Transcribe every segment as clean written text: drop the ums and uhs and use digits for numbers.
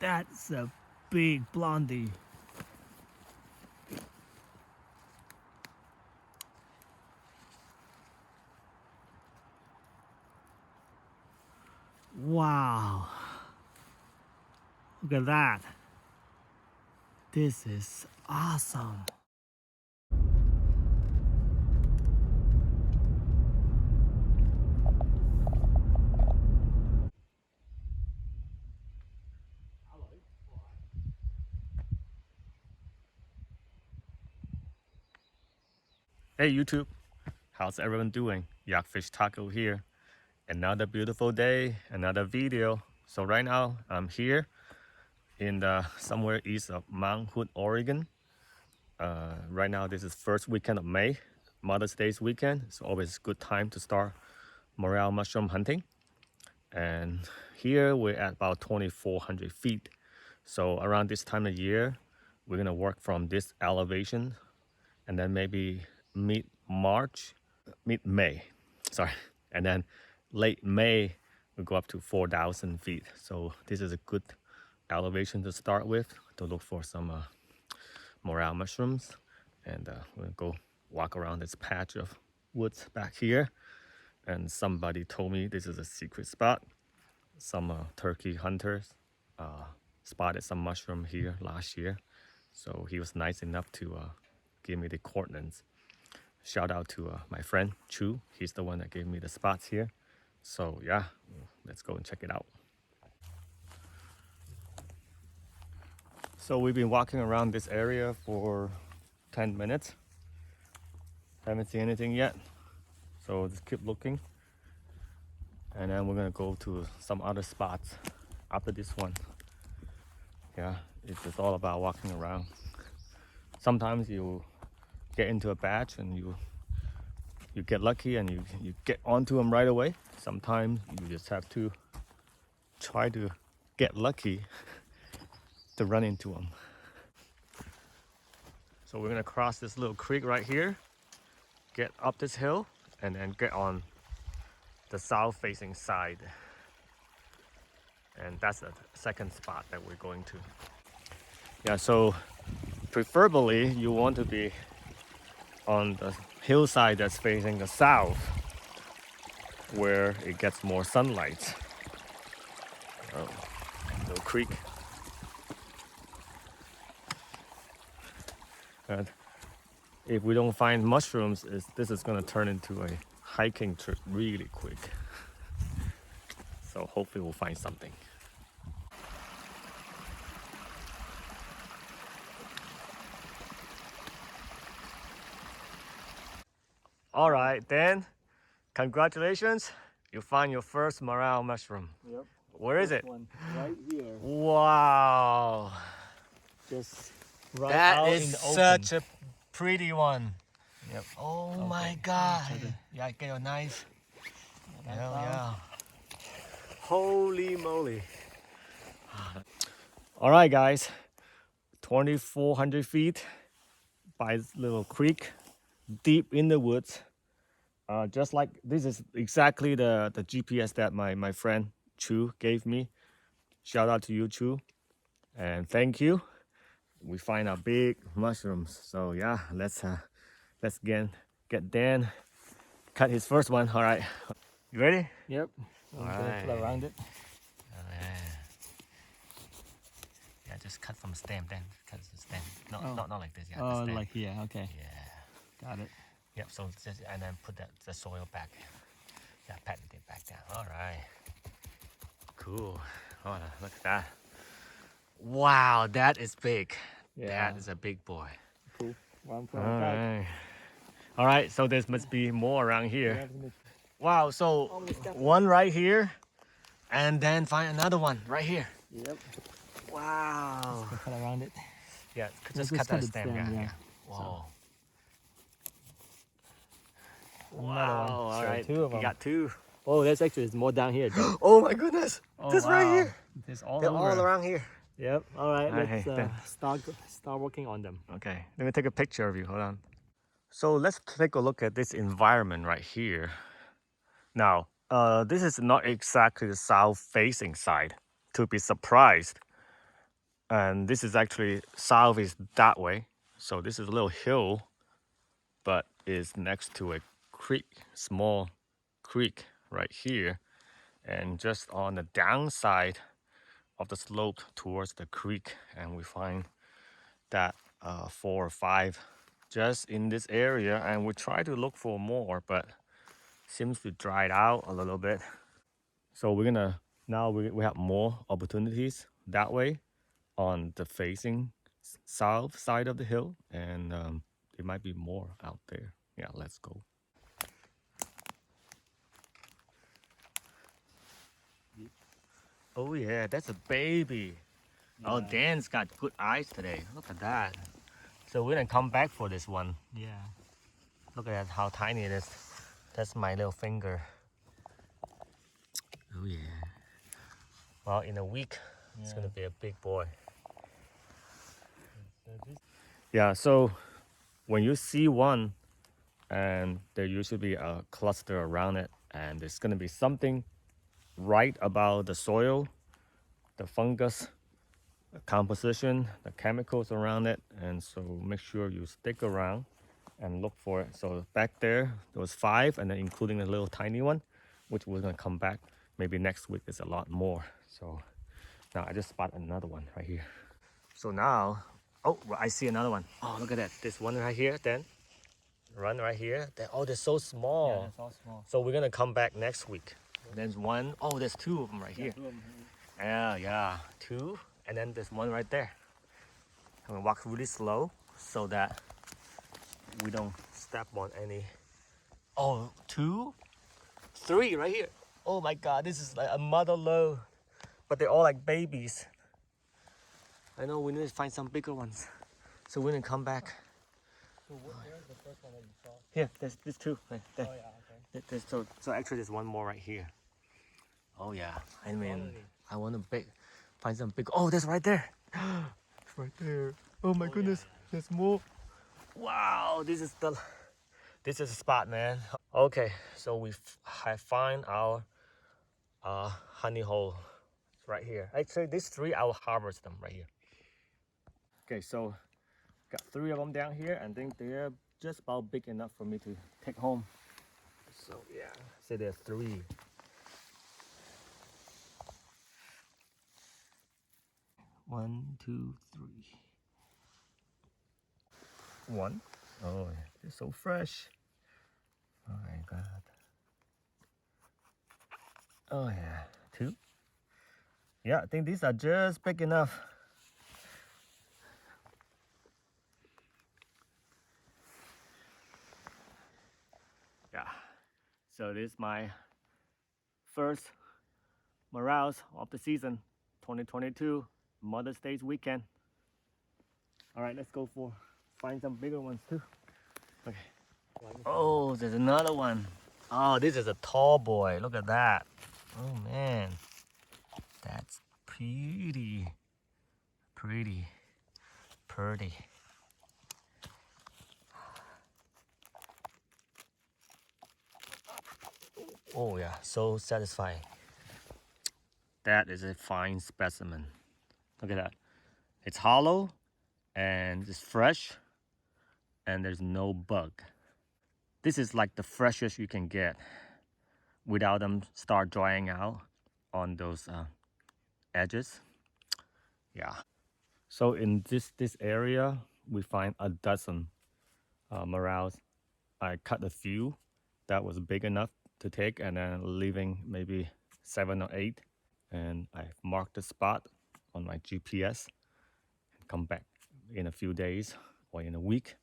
That's a big blondie. Wow. Look at that. This is awesome. Hey YouTube, how's everyone doing? Yakfish Taco here. Another beautiful day, another video. So right now I'm here in somewhere east of Mount Hood, Oregon. Right now this is first weekend of May, Mother's Day's weekend. It's always a good time to start morel mushroom hunting. And here we're at about 2,400 feet. So around this time of year, we're gonna work from this elevation and then maybe mid-March, mid-May, sorry. And then late May, we go up to 4,000 feet. So this is a good elevation to start with to look for some morel mushrooms. And we'll go walk around this patch of woods back here. And somebody told me this is a secret spot. Some turkey hunters spotted some mushroom here last year. So he was nice enough to give me the coordinates. Shout out to my friend Chu. He's the one that gave me the spots here. So yeah, let's go and check it out. So we've been walking around this area for 10 minutes. Haven't seen anything yet. So just keep looking. And then we're gonna go to some other spots after this one. Yeah, it's just all about walking around. Sometimes you get into a batch and you get lucky and you get onto them right away. Sometimes you just have to try to get lucky to run into them. So we're gonna cross this little creek right here, get up this hill, and then get on the south facing side. And that's the second spot that we're going to. Yeah, so preferably you want to be on the hillside that's facing the south, where it gets more sunlight. Oh, little creek. And if we don't find mushrooms, this is gonna turn into a hiking trip really quick. So hopefully we'll find something. All right, Dan, congratulations. You found your first morel mushroom. Yep. Where is it? One right here. Wow. Just right That out is in the open. such a pretty one. Yep. Oh Okay. my God. Yeah, get a knife. Hell yeah. Holy moly. All right, guys. 2,400 feet by this little creek deep in the woods. Just like this is exactly the GPS that my friend Chu gave me. Shout out to you, Chu. And thank you. We find our big mushrooms. So yeah, let's get Dan cut his first one. All right, you ready? Yep. I'm gonna put around it. Oh, yeah. Yeah, just cut from stem then. Cut the stem. No, not like this. Yeah. Oh, like here. Okay. Yeah. Got it. Yep. So just and then put the soil back. Yeah, pat it back down. All right. Cool. Oh, look at that. Wow, that is big. Yeah. That is a big boy. Cool. 1.5. All right. All right. So there must be more around here. Wow. So one right here, and then find another one right here. Yep. Wow. Just cut around it. Yeah, Just just cut that the stem. Yeah. Whoa. Another one. All So right. two of them. You got two. Oh, there's actually more down here. Oh my goodness. Oh, This right here. There's all They're over. all around here. Yep. All right. Okay, Let's start working on them. Okay. Let me take a picture of you. Hold on. So let's take a look at this environment right here. Now, this is not exactly the south-facing side. To be surprised, And this is actually south is that way. So this is a little hill, but is next to a creek, small creek right here. And just on the downside of the slope towards the creek, and we find that 4 or 5 just in this area, and we try to look for more, but seems to dried out a little bit. So we're gonna now we have more opportunities that way on the facing south side of the hill, and there might be more out there. Yeah, let's go. Oh yeah, that's a baby. Oh, Dan's got good eyes today. Look at that. So we're gonna come back for this one. Yeah. Look at that, how tiny it is. That's my little finger. Oh yeah. Well, in a week, it's gonna be a big boy. Yeah, so when you see one, and there usually be a cluster around it, and there's gonna be something right about the soil, the fungus, the composition, the chemicals around it, and so make sure you stick around and look for it. So back there was 5, and then including the little tiny one, which we're gonna come back maybe next week. There's a lot more. So now I just spotted another one right here. So now, oh, I see another one. Oh, look at that. This one right here. Then run right here. Oh, they're so small. Yeah, that's all small. So we're gonna come back next week. There's one. Oh, there's 2 of them right here. 2 of them. Yeah, 2, and then there's one right there. I'm gonna walk really slow so that we don't step on any. Oh, 2, 3 right here. Oh my God, this is like a mother load, but they're all like babies. I know we need to find some bigger ones, so we're gonna come back. So where's the first one that you saw? Here, there's 2 right there. Oh yeah, okay. So actually there's one more right here. Oh yeah, I mean, I want to find some big. Oh, that's right there. It's right there. Oh my goodness, there's more. Wow, this is the spot, man. Okay, so we have find our honey hole. It's right here. Actually, these 3 I will harvest them right here. Okay, so got 3 of them down here, and I think they're just about big enough for me to take home. So yeah, say there's 3. One, 2, 3. 1. Oh, they're so fresh. Oh my God. Oh yeah, 2. Yeah, I think these are just big enough. Yeah. So this is my first morels of the season, 2022 Mother's Day weekend. All right, let's go find some bigger ones too. Okay. Oh, there's another one. Oh, this is a tall boy. Look at that. Oh man, that's pretty. Oh yeah, so satisfying. That is a fine specimen. Look at that. It's hollow and it's fresh and there's no bug. This is like the freshest you can get without them start drying out on those edges. Yeah. So in this area, we find a dozen morels. I cut a few that was big enough to take, and then leaving maybe 7 or 8. And I marked the spot on my GPS and come back in a few days or in a week,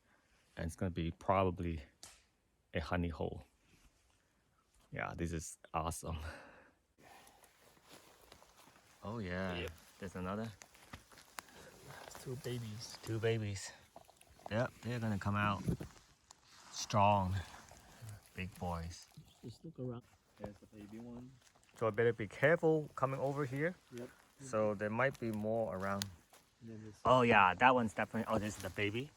and it's gonna be probably a honey hole. Yeah, this is awesome. Oh yeah, yep. There's another. 2 babies. 2 babies. Yep, they're gonna come out strong. Big boys. Just look around. There's the baby one. So I better be careful coming over here. Yep. So there might be more around. This Oh yeah, that one's definitely. Oh, this is the baby.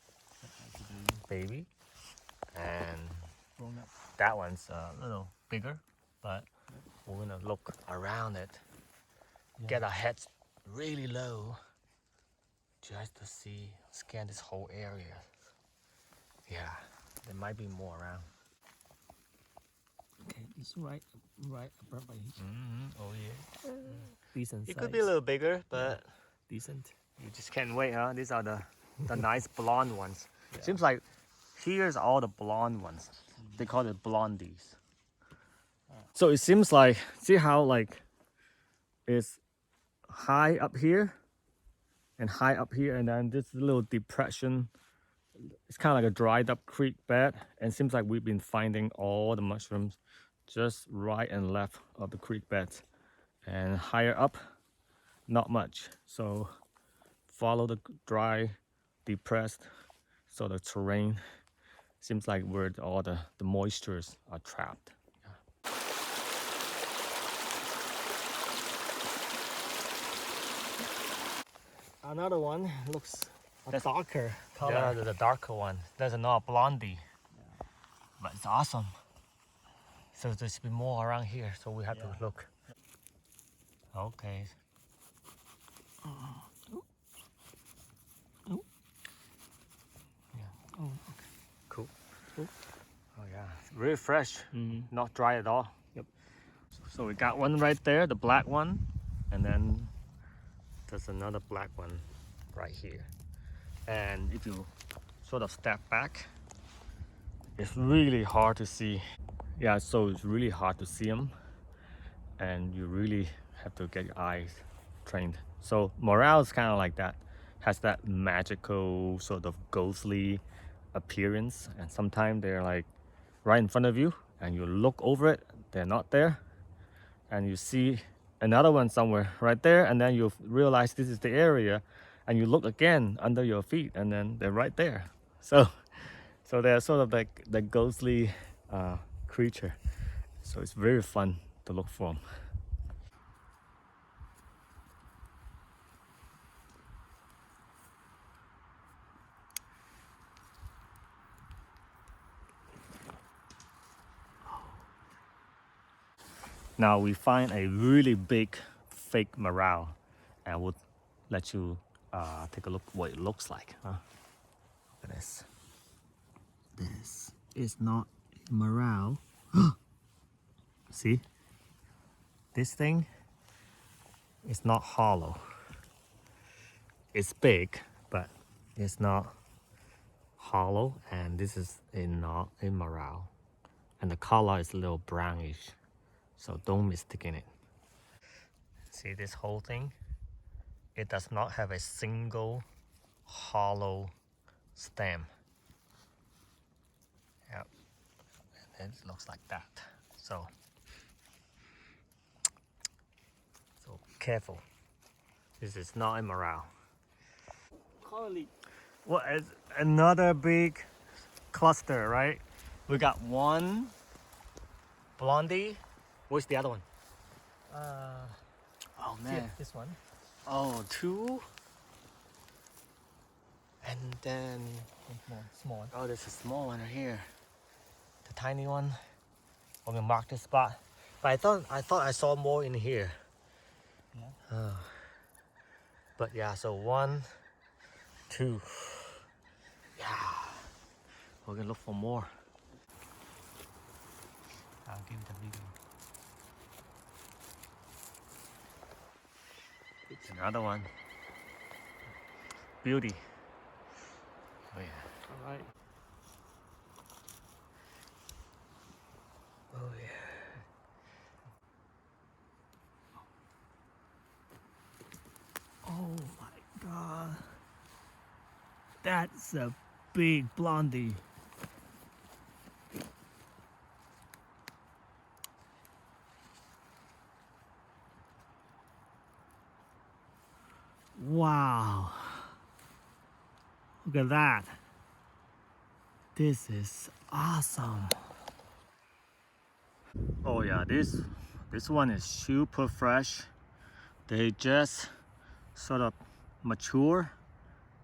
Baby. And grown up. that one's a little bigger, but we're gonna look around it. Get our heads really low just to see, scan this whole area. Yeah, there might be more around. Okay, it's right above by here. Oh yeah. Decent It size. could be a little bigger, but decent. you just can't wait, huh? These are the nice blonde ones. Yeah. Seems like here's all the blonde ones. They call it blondies. So it seems like, see how like it's high up here and high up here, and then this little depression. It's kind of like a dried up creek bed, and it seems like we've been finding all the mushrooms just right and left of the creek beds. And higher up, not much. So follow the dry, depressed, so the terrain seems like where all the moistures are trapped. Another one looks a darker color. Yeah, the darker one. There's another blondie. But it's awesome. So there should be more around here, so we have to look. Okay. Oh, okay. Cool. Cool. Oh yeah, really fresh, not dry at all. Yep. So we got one right there, the black one, and then there's another black one right here. And if you sort of step back, it's really hard to see. Yeah, so it's really hard to see them, and you really have to get your eyes trained. So Morel is kind of like that, has that magical sort of ghostly appearance, and sometimes they're like right in front of you and you look over it, they're not there, and you see another one somewhere right there, and then you realize this is the area, and you look again under your feet, and then they're right there. So they're sort of like the ghostly creature, so it's very fun to look for them. Now we find a really big fake morel, and we'll let you take a look what it looks like. Huh? Look at this. This is not morel. See? This thing is not hollow. It's big, but it's not hollow, and this is not a morel. And the color is a little brownish, so don't mistake it. See this whole thing? It does not have a single hollow stem. Yep. And it looks like that. So careful. This is not a morel. Quality. Well, it's another big cluster, right? We got one blondie. Where's the other one? Oh man. Yeah, this one. Oh, two. And then Small one. oh, there's a small one right here. The tiny one. I'm gonna mark this spot. But I thought I saw more in here. Yeah. But yeah, so 1, 2. Yeah. We're gonna look for more. I'll give you the video. It's another one. Beauty. Oh yeah. All right. Oh yeah. Oh my god. That's a big blondie. Wow. Look at that. This is awesome. Oh yeah, this one is super fresh. They just sort of mature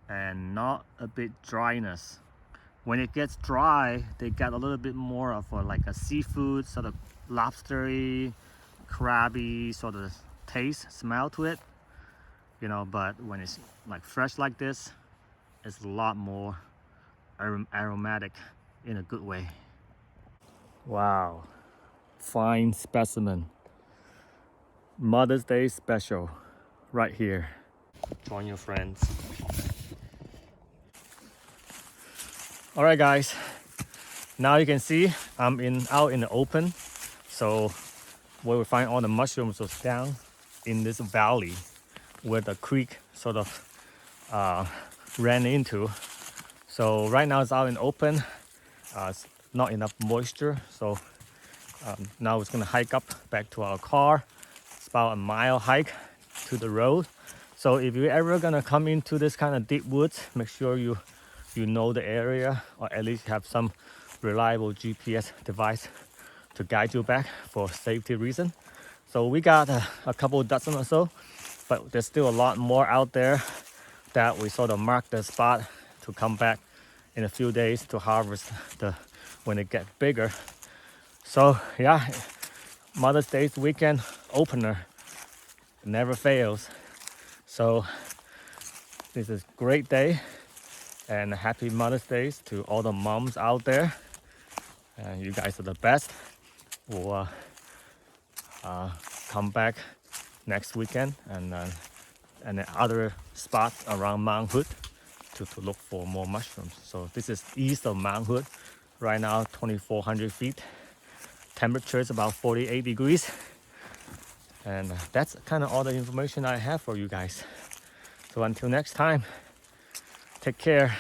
and not a bit dryness. When it gets dry, they get a little bit more of like a seafood, sort of lobstery, crabby sort of taste, smell to it. you know, but when it's like fresh like this, it's a lot more aromatic in a good way. Wow, fine specimen. Mother's Day special right here. Join your friends. All right, guys, now you can see I'm out in the open. So where we find all the mushrooms was down in this valley where the creek sort of ran into. So right now it's out in the open. It's not enough moisture, so now it's gonna hike up back to our car. It's about a mile hike to the road. So if you're ever gonna come into this kind of deep woods, make sure you know the area, or at least have some reliable GPS device to guide you back for safety reason. So we got a couple dozen or so, but there's still a lot more out there that we sort of marked the spot to come back in a few days to harvest when it gets bigger. So yeah, Mother's Day weekend opener never fails. So this is a great day, and happy Mother's Day to all the moms out there. You guys are the best. We'll come back next weekend and other spots around Mount Hood to look for more mushrooms. So this is east of Mount Hood. Right now, 2,400 feet. Temperature is about 48 degrees. And that's kind of all the information I have for you guys. So until next time, take care.